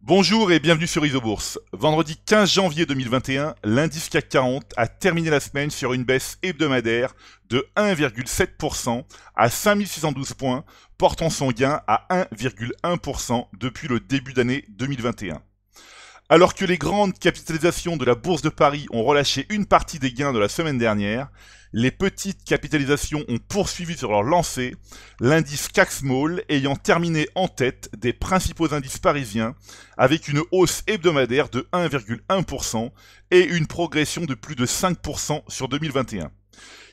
Bonjour et bienvenue sur Isobourse. Vendredi 15 janvier 2021, l'indice CAC 40 a terminé la semaine sur une baisse hebdomadaire de 1,7% à 5612 points, portant son gain à 1,1% depuis le début d'année 2021. Alors que les grandes capitalisations de la Bourse de Paris ont relâché une partie des gains de la semaine dernière, les petites capitalisations ont poursuivi sur leur lancée, l'indice CAC Small ayant terminé en tête des principaux indices parisiens avec une hausse hebdomadaire de 1,1% et une progression de plus de 5% sur 2021.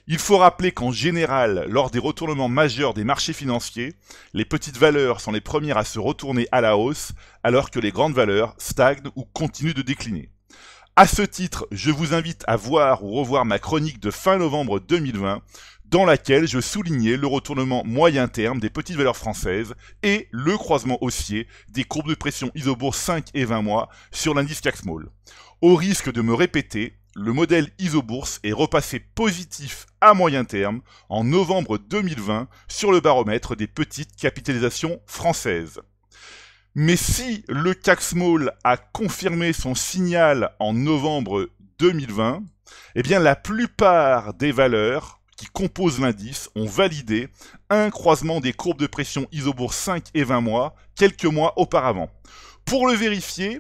Il faut rappeler qu'en général, lors des retournements majeurs des marchés financiers, les petites valeurs sont les premières à se retourner à la hausse, alors que les grandes valeurs stagnent ou continuent de décliner. À ce titre, je vous invite à voir ou revoir ma chronique de fin novembre 2020, dans laquelle je soulignais le retournement moyen terme des petites valeurs françaises et le croisement haussier des courbes de pression Isobourse 5 et 20 mois sur l'indice CAC Small. Au risque de me répéter, le modèle Isobourse est repassé positif à moyen terme en novembre 2020 sur le baromètre des petites capitalisations françaises. Mais si le CAC Small a confirmé son signal en novembre 2020, eh bien la plupart des valeurs qui composent l'indice ont validé un croisement des courbes de pression Isobourse 5 et 20 mois quelques mois auparavant. Pour le vérifier,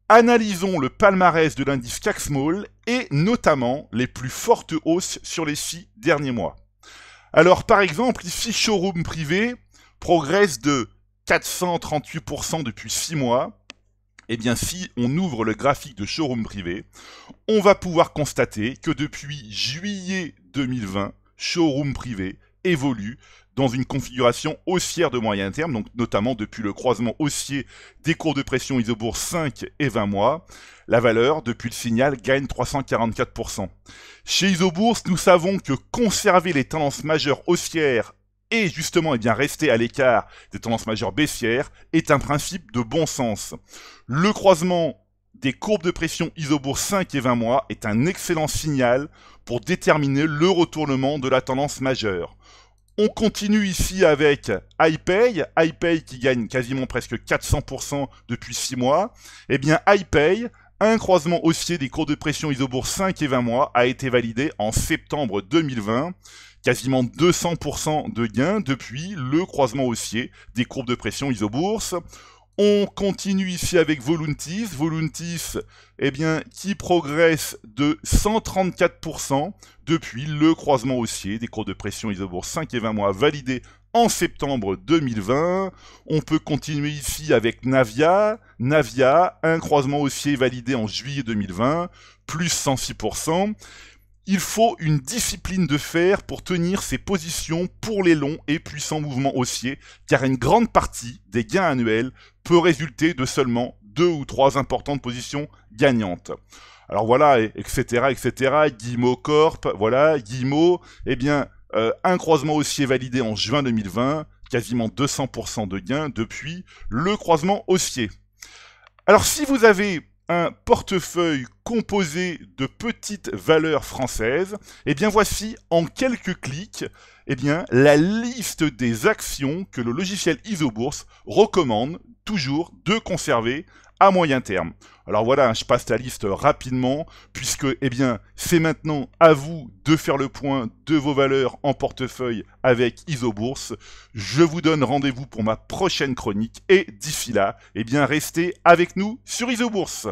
analysons le palmarès de l'indice CAC Small et notamment les plus fortes hausses sur les 6 derniers mois. Alors par exemple, ici Showroom Privé progresse de 438% depuis 6 mois. Eh bien si on ouvre le graphique de Showroom Privé, on va pouvoir constater que depuis juillet 2020, Showroom Privé évolue dans une configuration haussière de moyen terme, donc notamment depuis le croisement haussier des courbes de pression Isobourse 5 et 20 mois, la valeur, depuis le signal, gagne 344%. Chez Isobourse, nous savons que conserver les tendances majeures haussières et justement rester à l'écart des tendances majeures baissières est un principe de bon sens. Le croisement des courbes de pression Isobourse 5 et 20 mois est un excellent signal pour déterminer le retournement de la tendance majeure. On continue ici avec iPay qui gagne quasiment presque 400% depuis 6 mois. Eh bien iPay, un croisement haussier des courbes de pression Isobourse 5 et 20 mois a été validé en septembre 2020. Quasiment 200% de gains depuis le croisement haussier des courbes de pression Isobourse. On continue ici avec Voluntis, qui progresse de 134% depuis le croisement haussier des courbes de pression Isobourse 5 et 20 mois validé en septembre 2020. On peut continuer ici avec Navia, un croisement haussier validé en juillet 2020, plus 106%. Il faut une discipline de fer pour tenir ses positions pour les longs et puissants mouvements haussiers, car une grande partie des gains annuels peut résulter de seulement 2 ou 3 importantes positions gagnantes. Alors voilà, etc. Guillemot Corp, voilà, Guillemot, un croisement haussier validé en juin 2020, quasiment 200% de gains depuis le croisement haussier. Alors si vous avez un portefeuille composé de petites valeurs françaises, eh bien voici en quelques clics la liste des actions que le logiciel Isobourse recommande toujours de conserver à moyen terme. Alors voilà, je passe la liste rapidement, puisque c'est maintenant à vous de faire le point de vos valeurs en portefeuille avec Isobourse. Je vous donne rendez-vous pour ma prochaine chronique, et d'ici là, restez avec nous sur Isobourse.